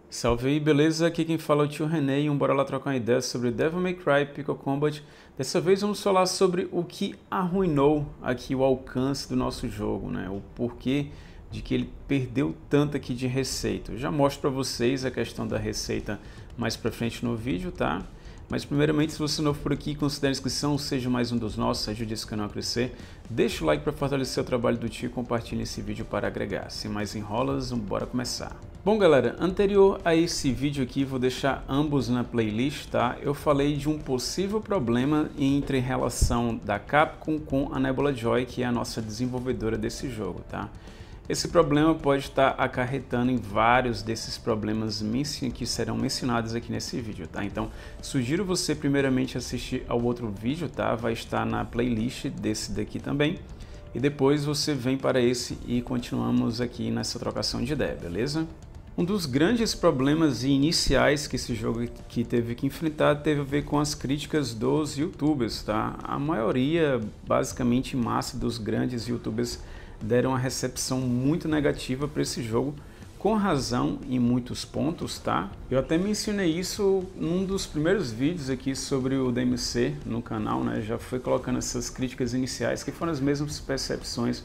Salve aí, beleza? Aqui quem fala é o tio René e bora lá trocar uma ideia sobre Devil May Cry Pico Combat. Dessa vez vamos falar sobre o que arruinou aqui o alcance do nosso jogo, né? O porquê de que ele perdeu tanto aqui de receita. Eu já mostro para vocês a questão da receita mais pra frente no vídeo, tá? Mas primeiramente, se você é novo por aqui, considere a inscrição, seja mais um dos nossos, ajude esse canal a crescer. Deixa o like para fortalecer o trabalho do tio e compartilhe esse vídeo para agregar. Sem mais enrolas, bora começar. Bom galera, anterior a esse vídeo aqui, vou deixar ambos na playlist, tá? Eu falei de um possível problema entre relação da Capcom com a Nebula Joy, que é a nossa desenvolvedora desse jogo, tá? Esse problema pode estar acarretando em vários desses problemas que serão mencionados aqui nesse vídeo, tá? Então, sugiro você primeiramente assistir ao outro vídeo, tá? Vai estar na playlist desse daqui também. E depois você vem para esse e continuamos aqui nessa trocação de ideia, beleza? Um dos grandes problemas iniciais que esse jogo aqui teve que enfrentar teve a ver com as críticas dos youtubers, tá? A maioria, basicamente massa dos grandes youtubers, deram uma recepção muito negativa para esse jogo, com razão em muitos pontos, tá? Eu até mencionei isso num dos primeiros vídeos aqui sobre o DMC no canal, né? Já fui colocando essas críticas iniciais, que foram as mesmas percepções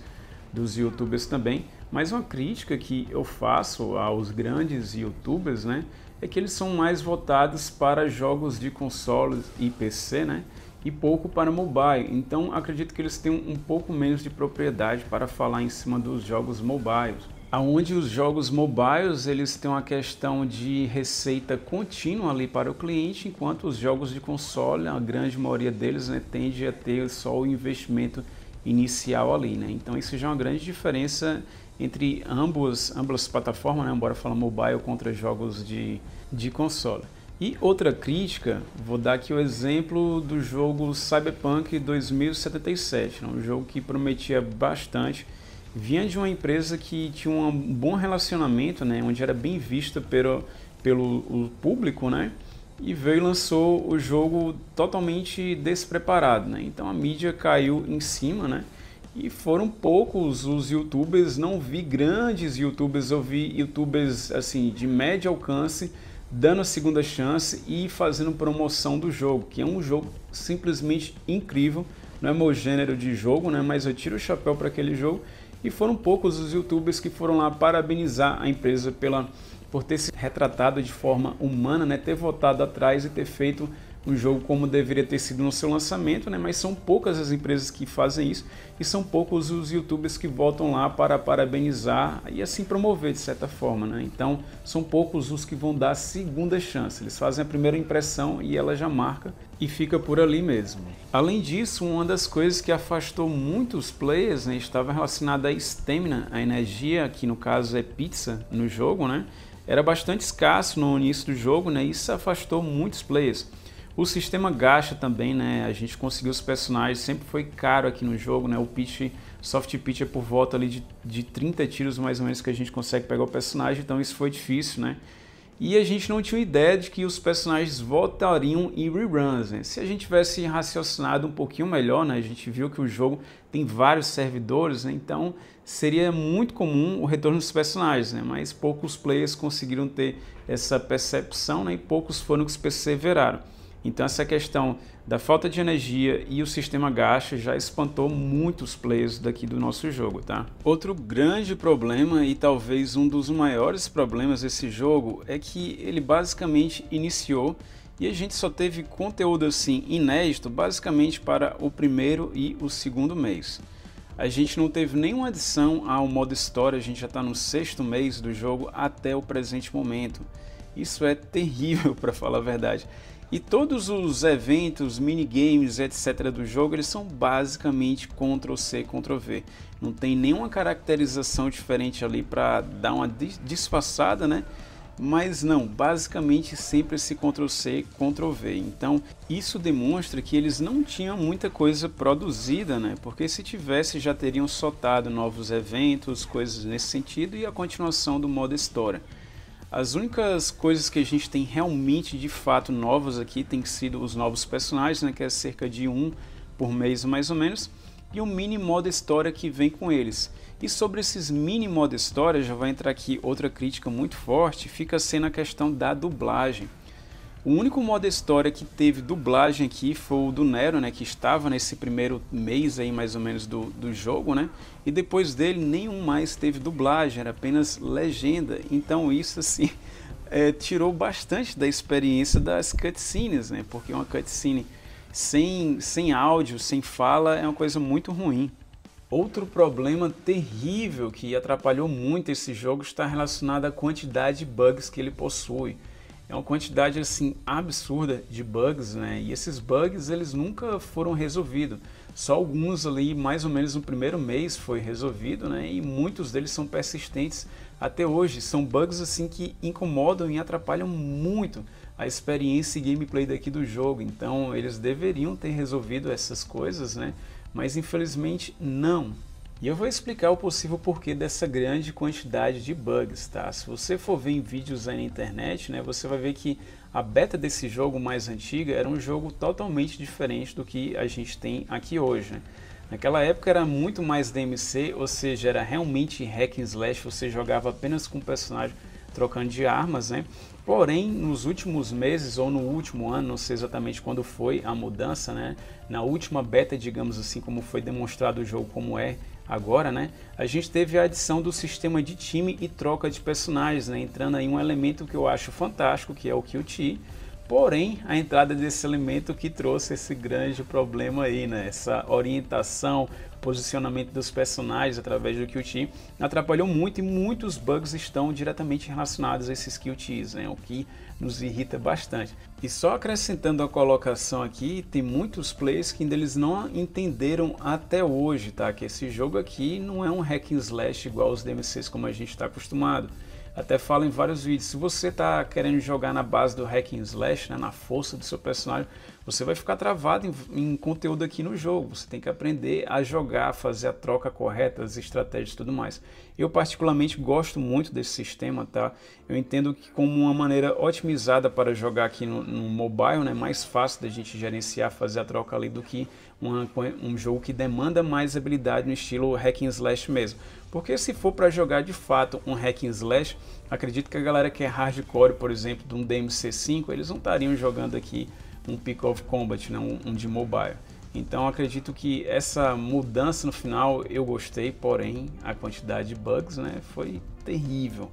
dos youtubers também, mas uma crítica que eu faço aos grandes youtubers, né, é que eles são mais voltados para jogos de consoles e PC, né, e pouco para mobile. Então acredito que eles têm um pouco menos de propriedade para falar em cima dos jogos mobiles. Aonde os jogos mobiles eles têm uma questão de receita contínua ali para o cliente, enquanto os jogos de console, a grande maioria deles, né, tende a ter só o investimento inicial ali, né? Então isso já é uma grande diferença entre ambas plataformas, né? Embora falar mobile contra jogos de console. E outra crítica, vou dar aqui o exemplo do jogo Cyberpunk 2077, né? Um jogo que prometia bastante, vinha de uma empresa que tinha um bom relacionamento, né? Onde era bem vista pelo público, né? E veio e lançou o jogo totalmente despreparado, né? Então a mídia caiu em cima, né? E foram poucos os youtubers, não vi grandes youtubers, eu vi youtubers assim de médio alcance dando a segunda chance e fazendo promoção do jogo, que é um jogo simplesmente incrível, não é meu gênero de jogo, né? Mas eu tiro o chapéu para aquele jogo, e foram poucos os youtubers que foram lá parabenizar a empresa por ter se retratado de forma humana, né? Ter voltado atrás e ter feito um jogo como deveria ter sido no seu lançamento, né? Mas são poucas as empresas que fazem isso e são poucos os youtubers que voltam lá para parabenizar e assim promover de certa forma, né? Então são poucos os que vão dar a segunda chance, eles fazem a primeira impressão e ela já marca e fica por ali mesmo. Além disso, uma das coisas que afastou muitos players, né, estava relacionada à stamina, a energia, que no caso é pizza no jogo, né? Era bastante escasso no início do jogo, né? Isso afastou muitos players. O sistema gacha também, né? A gente conseguiu os personagens, sempre foi caro aqui no jogo, né? O pitch, soft pitch é por volta ali de 30 tiros mais ou menos que a gente consegue pegar o personagem, então isso foi difícil, né? E a gente não tinha ideia de que os personagens voltariam em reruns, né? Se a gente tivesse raciocinado um pouquinho melhor, né? A gente viu que o jogo tem vários servidores, né? Então seria muito comum o retorno dos personagens, né? Mas poucos players conseguiram ter essa percepção, né? E poucos foram que perseveraram. Então essa questão da falta de energia e o sistema gacha já espantou muitos players daqui do nosso jogo, tá? Outro grande problema e talvez um dos maiores problemas desse jogo é que ele basicamente iniciou e a gente só teve conteúdo assim inédito basicamente para o primeiro e o segundo mês. A gente não teve nenhuma adição ao modo história, a gente já está no 6º mês do jogo até o presente momento. Isso é terrível para falar a verdade. E todos os eventos, minigames, etc. do jogo, eles são basicamente Ctrl+C, Ctrl+V. Não tem nenhuma caracterização diferente ali para dar uma disfarçada, né? Mas não, basicamente sempre esse Ctrl+C, Ctrl+V. Então isso demonstra que eles não tinham muita coisa produzida, né? Porque se tivesse já teriam soltado novos eventos, coisas nesse sentido e a continuação do modo história. As únicas coisas que a gente tem realmente de fato novas aqui tem sido os novos personagens, né, que é cerca de um por mês mais ou menos, e um mini modo história que vem com eles. E sobre esses mini modo história, já vai entrar aqui outra crítica muito forte, fica sendo a questão da dublagem. O único modo história que teve dublagem aqui foi o do Nero, né, que estava nesse primeiro mês aí mais ou menos do jogo, né, e depois dele nenhum mais teve dublagem, era apenas legenda. Então isso assim tirou bastante da experiência das cutscenes, né, porque uma cutscene sem áudio, sem fala é uma coisa muito ruim. Outro problema terrível que atrapalhou muito esse jogo está relacionado à quantidade de bugs que ele possui. É uma quantidade assim absurda de bugs, né? E esses bugs eles nunca foram resolvidos. Só alguns ali, mais ou menos no primeiro mês, foi resolvido, né? E muitos deles são persistentes até hoje. São bugs assim que incomodam e atrapalham muito a experiência e gameplay daqui do jogo. Então eles deveriam ter resolvido essas coisas, né? Mas infelizmente não. E eu vou explicar o possível porquê dessa grande quantidade de bugs, tá? Se você for ver em vídeos aí na internet, né, você vai ver que a beta desse jogo mais antiga era um jogo totalmente diferente do que a gente tem aqui hoje, né? Naquela época era muito mais DMC, ou seja, era realmente hack and slash, você jogava apenas com o personagem trocando de armas, né? Porém, nos últimos meses ou no último ano, não sei exatamente quando foi a mudança, né? Na última beta, digamos assim, como foi demonstrado o jogo como é agora, né? A gente teve a adição do sistema de time e troca de personagens, né? Entrando aí um elemento que eu acho fantástico, que é o QT. Porém, a entrada desse elemento que trouxe esse grande problema aí, né? Essa orientação, posicionamento dos personagens através do QT atrapalhou muito e muitos bugs estão diretamente relacionados a esses QTs, né? O que nos irrita bastante. E só acrescentando a colocação aqui, tem muitos players que ainda eles não entenderam até hoje, tá? Que esse jogo aqui não é um hack and slash igual os DMCs como a gente está acostumado. Até falo em vários vídeos, se você está querendo jogar na base do hack and slash, né, na força do seu personagem, você vai ficar travado em conteúdo aqui no jogo. Você tem que aprender a jogar, fazer a troca correta, as estratégias e tudo mais. Eu particularmente gosto muito desse sistema, tá? Eu entendo que como uma maneira otimizada para jogar aqui no mobile, né, mais fácil da gente gerenciar, fazer a troca ali do que um jogo que demanda mais habilidade no estilo hack and slash mesmo. Porque se for para jogar de fato um hack and slash, acredito que a galera que é hardcore, por exemplo, de um DMC5, eles não estariam jogando aqui um Pick of Combat, né, um de mobile. Então acredito que essa mudança no final eu gostei, porém a quantidade de bugs, né, foi terrível.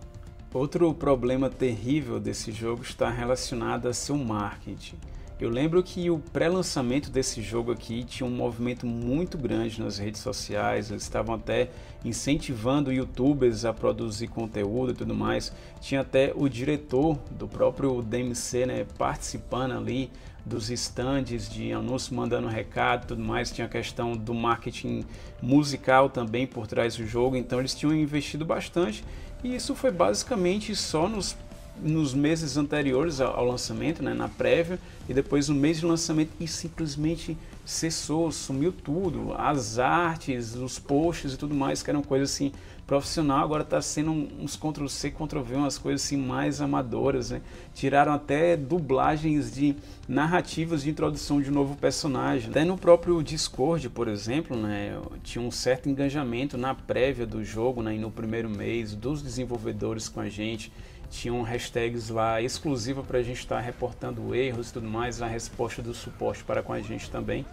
Outro problema terrível desse jogo está relacionado a seu marketing. Eu lembro que o pré-lançamento desse jogo aqui tinha um movimento muito grande nas redes sociais, eles estavam até incentivando youtubers a produzir conteúdo e tudo mais. Tinha até o diretor do próprio DMC, né, participando ali dos stands de anúncio, mandando recado e tudo mais. Tinha a questão do marketing musical também por trás do jogo, então eles tinham investido bastante e isso foi basicamente só nos meses anteriores ao lançamento, né, na prévia, e depois no mês de lançamento e simplesmente cessou, sumiu tudo, as artes, os posts e tudo mais, que eram coisas assim profissional, agora está sendo uns Ctrl+C, Ctrl+V, umas coisas assim mais amadoras, né? Tiraram até dublagens de narrativas de introdução de um novo personagem. Até no próprio Discord, por exemplo, né, tinha um certo engajamento na prévia do jogo, né, e no primeiro mês, dos desenvolvedores com a gente. Tinham hashtags lá exclusivas para a gente estar reportando erros e tudo mais, a resposta do suporte para com a gente também.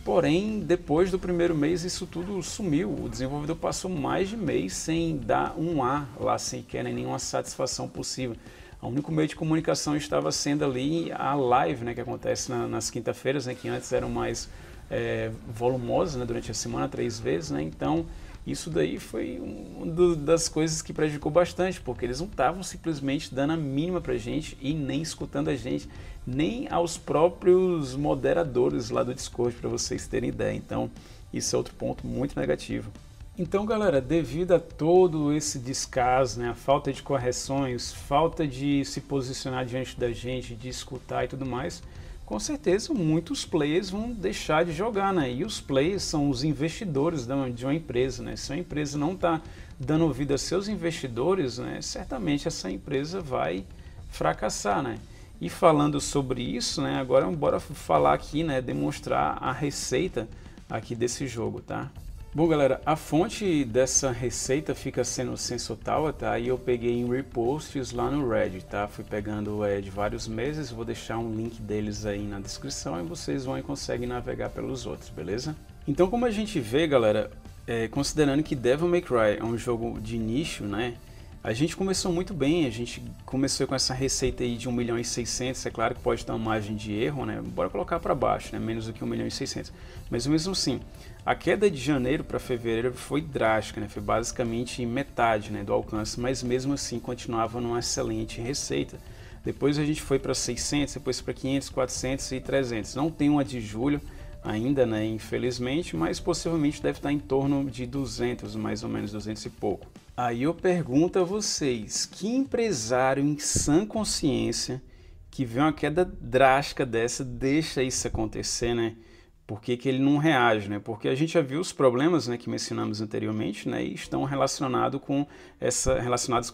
Porém, depois do primeiro mês isso tudo sumiu, o desenvolvedor passou mais de mês sem dar um A lá sequer, nem nenhuma satisfação possível. O único meio de comunicação estava sendo ali a live, né, que acontece nas quinta-feiras, né, que antes eram mais volumosas, né, durante a semana, 3 vezes, né, então isso daí foi uma das coisas que prejudicou bastante, porque eles não estavam simplesmente dando a mínima pra gente e nem escutando a gente, nem aos próprios moderadores lá do Discord, para vocês terem ideia. Então, isso é outro ponto muito negativo. Então, galera, devido a todo esse descaso, né, a falta de correções, falta de se posicionar diante da gente, de escutar e tudo mais, com certeza muitos players vão deixar de jogar, né? E os players são os investidores de uma empresa, né? Se a empresa não está dando ouvido a seus investidores, né, certamente essa empresa vai fracassar, né? E falando sobre isso, né, agora bora falar aqui, né, demonstrar a receita aqui desse jogo, tá? Bom, galera, a fonte dessa receita fica sendo Sensor Tower, tá? E eu peguei em reposts lá no Reddit, tá? Fui pegando de vários meses, vou deixar um link deles aí na descrição e vocês vão e conseguem navegar pelos outros, beleza? Então, como a gente vê, galera, considerando que Devil May Cry é um jogo de nicho, né? A gente começou muito bem, a gente começou com essa receita aí de 1.600.000, é claro que pode ter uma margem de erro, né? Bora colocar para baixo, né? Menos do que 1.600.000. Mas mesmo assim, a queda de janeiro para fevereiro foi drástica, né? Foi basicamente metade, né, do alcance, mas mesmo assim continuava numa excelente receita. Depois a gente foi para 600, depois para 500, 400 e 300. Não tem uma de julho ainda, né, infelizmente, mas possivelmente deve estar em torno de 200, mais ou menos 200 e pouco. Aí eu pergunto a vocês, que empresário em sã consciência que vê uma queda drástica dessa deixa isso acontecer, né? Por que que ele não reage, né? Porque a gente já viu os problemas, né, que mencionamos anteriormente, né, e estão relacionados com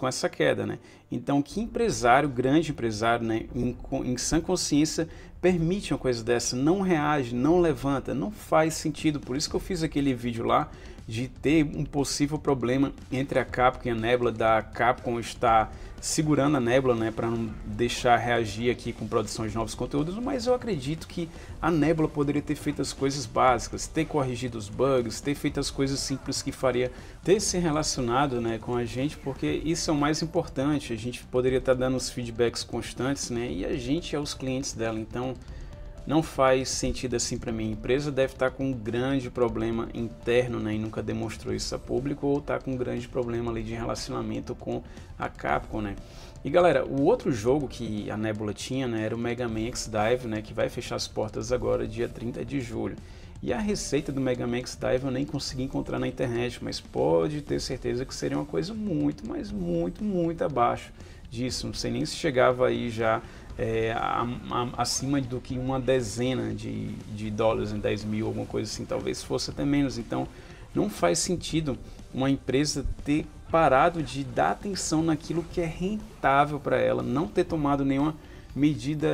essa queda, né? Então, que empresário, grande empresário, né, em sã consciência, permite uma coisa dessa, não reage, não levanta, não faz sentido. Por isso que eu fiz aquele vídeo lá de ter um possível problema entre a Capcom e a Nebula, da Capcom estar segurando a Nebula, né, para não deixar reagir aqui com produção de novos conteúdos, mas eu acredito que a Nebula poderia ter feito as coisas básicas, ter corrigido os bugs, ter feito as coisas simples que faria, ter se relacionado, né, com a gente, porque isso é o mais importante. A gente poderia estar dando os feedbacks constantes, né, e a gente é os clientes dela, então não faz sentido assim para mim. A empresa deve estar com um grande problema interno, né, e nunca demonstrou isso a público, ou está com um grande problema ali de relacionamento com a Capcom, né. E galera, o outro jogo que a Nebula tinha, né, era o Mega Man X-Dive, né, que vai fechar as portas agora dia 30 de julho. E a receita do Mega Man X-Dive eu nem consegui encontrar na internet, mas pode ter certeza que seria uma coisa muito, mas muito abaixo disso. Não sei nem se chegava aí já acima do que uma dezena de dólares, em 10 mil, alguma coisa assim, talvez fosse até menos. Então não faz sentido uma empresa ter parado de dar atenção naquilo que é rentável para ela, não ter tomado nenhuma medida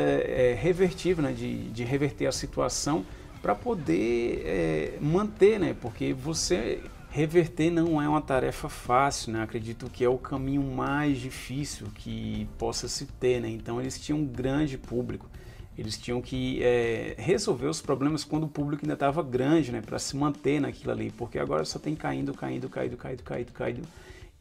revertível, né, de reverter a situação para poder manter, né, porque você reverter não é uma tarefa fácil, né? Acredito que é o caminho mais difícil que possa se ter, né? Então eles tinham um grande público, eles tinham que resolver os problemas quando o público ainda estava grande, né? Para se manter naquilo ali, porque agora só tem caindo,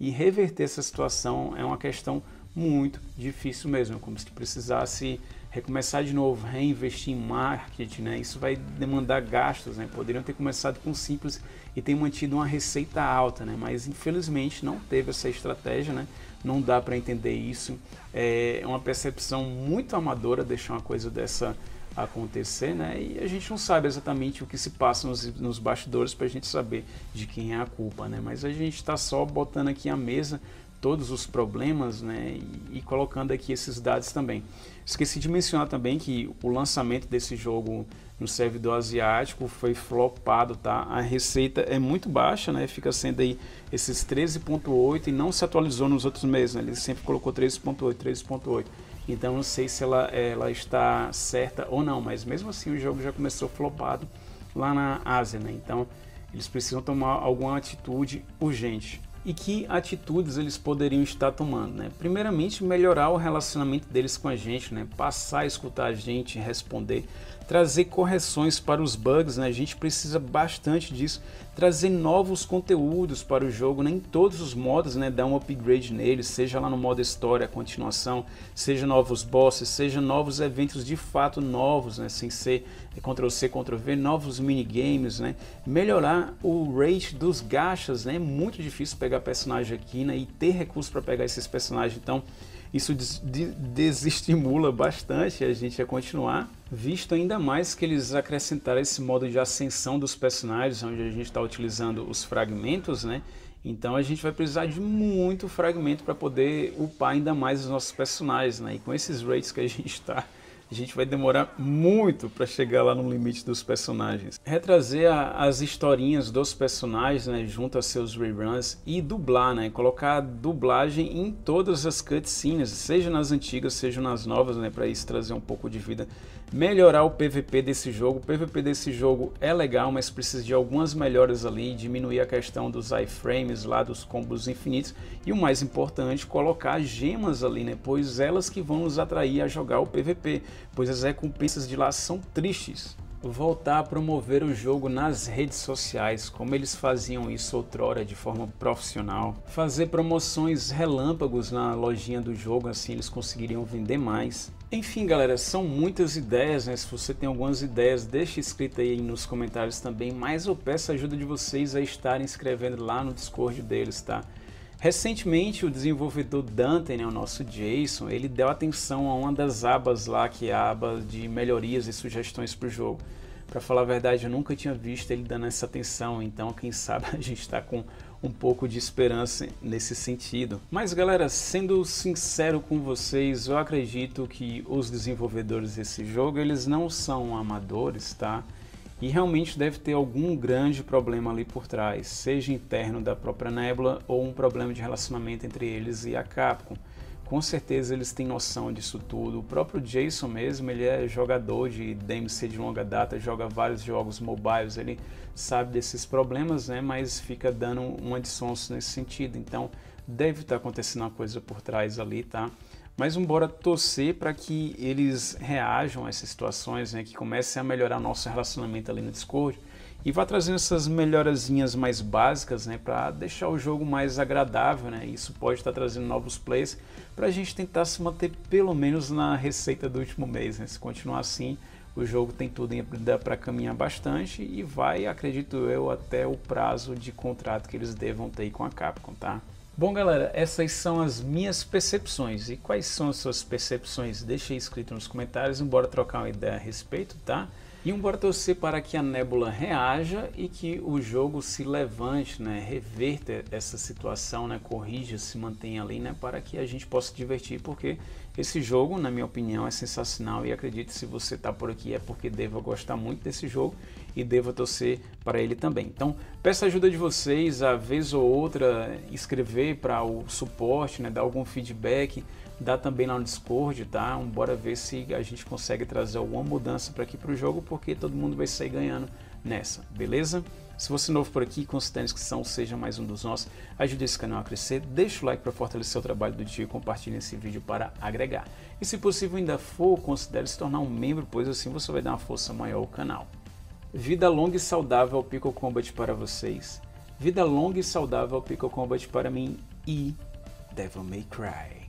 e reverter essa situação é uma questão muito difícil mesmo, como se precisasse recomeçar de novo, reinvestir em marketing, né? Isso vai demandar gastos, né? Poderiam ter começado com simples e ter mantido uma receita alta, né? Mas infelizmente não teve essa estratégia, né? Não dá para entender isso. É uma percepção muito amadora deixar uma coisa dessa acontecer, né? E a gente não sabe exatamente o que se passa nos bastidores para a gente saber de quem é a culpa, né? Mas a gente está só botando aqui à mesa todos os problemas, né, e colocando aqui esses dados também. Esqueci de mencionar também que o lançamento desse jogo no servidor asiático foi flopado, tá? A receita é muito baixa, né? Fica sendo aí esses 13.8 e não se atualizou nos outros meses, né? Ele sempre colocou 13.8. Então não sei se ela está certa ou não, mas mesmo assim o jogo já começou flopado lá na Ásia, né? Então eles precisam tomar alguma atitude urgente. E que atitudes eles poderiam estar tomando, né? Primeiramente, melhorar o relacionamento deles com a gente, né? Passar a escutar a gente, responder, trazer correções para os bugs, né? A gente precisa bastante disso, trazer novos conteúdos para o jogo, né? Em todos os modos, né? Dar um upgrade neles, seja lá no modo história, a continuação, seja novos bosses, seja novos eventos de fato novos, né? Sem ser Ctrl+C, Ctrl+V, novos minigames, né? Melhorar o rate dos gachas, né? É muito difícil pegar personagem aqui, né? E ter recursos para pegar esses personagens, então isso desestimula bastante a gente a continuar, visto ainda mais que eles acrescentaram esse modo de ascensão dos personagens, onde a gente está utilizando os fragmentos, né? Então a gente vai precisar de muito fragmento para poder upar ainda mais os nossos personagens, né? E com esses rates que a gente está, a gente vai demorar muito para chegar lá no limite dos personagens. Retrazer as historinhas dos personagens, né, junto a seus reruns e dublar, né, colocar dublagem em todas as cutscenes, seja nas antigas, seja nas novas, né, para isso trazer um pouco de vida. Melhorar o PVP desse jogo. O PVP desse jogo é legal, mas precisa de algumas melhoras ali, diminuir a questão dos iframes lá, dos combos infinitos e o mais importante, colocar gemas ali, né, pois elas que vão nos atrair a jogar o PVP, pois as recompensas de lá são tristes. Voltar a promover o jogo nas redes sociais, como eles faziam isso outrora de forma profissional. Fazer promoções relâmpagos na lojinha do jogo, assim eles conseguiriam vender mais. Enfim, galera, são muitas ideias, né? Se você tem algumas ideias, deixe escrito aí nos comentários também, mas eu peço a ajuda de vocês a estarem escrevendo lá no Discord deles, tá? Recentemente o desenvolvedor Dante, né, o nosso Jason, ele deu atenção a uma das abas lá, que é a aba de melhorias e sugestões para o jogo. Para falar a verdade, eu nunca tinha visto ele dando essa atenção, então quem sabe a gente está com um pouco de esperança nesse sentido. Mas galera, sendo sincero com vocês, eu acredito que os desenvolvedores desse jogo, eles não são amadores, tá? E realmente deve ter algum grande problema ali por trás, seja interno da própria Nebula ou um problema de relacionamento entre eles e a Capcom. Com certeza eles têm noção disso tudo. O próprio Jason mesmo, ele é jogador de DMC de longa data, joga vários jogos mobiles, ele sabe desses problemas, né? Mas fica dando uma de sonso nesse sentido. Então deve estar acontecendo uma coisa por trás ali, tá? Mas bora torcer para que eles reajam a essas situações, né, que comecem a melhorar nosso relacionamento ali no Discord e vá trazendo essas melhorazinhas mais básicas, né, para deixar o jogo mais agradável, né? Isso pode estar trazendo novos players para a gente tentar se manter pelo menos na receita do último mês, né? Se continuar assim, o jogo tem tudo para caminhar bastante e vai, acredito eu, até o prazo de contrato que eles devam ter com a Capcom, tá? Bom galera, essas são as minhas percepções. E quais são as suas percepções? Deixa aí escrito nos comentários, bora trocar uma ideia a respeito, tá? E bora torcer para que a Nebula reaja e que o jogo se levante, né? Reverta essa situação, né? Corrija, se mantenha ali, né? Para que a gente possa se divertir, porque esse jogo, na minha opinião, é sensacional e acredito que se você está por aqui é porque deva gostar muito desse jogo e deva torcer para ele também. Então, peço a ajuda de vocês, a vez ou outra, escrever para o suporte, né? Dar algum feedback, dá também lá no Discord, tá? Bora ver se a gente consegue trazer alguma mudança para aqui para o jogo, porque todo mundo vai sair ganhando nessa, beleza? Se você é novo por aqui, considere a inscrição, seja mais um dos nossos, ajude esse canal a crescer, deixa o like para fortalecer o trabalho do dia e compartilhe esse vídeo para agregar. E se possível ainda for, considere se tornar um membro, pois assim você vai dar uma força maior ao canal. Vida longa e saudável ao Pico Combat para vocês. Vida longa e saudável ao Pico Combat para mim e Devil May Cry.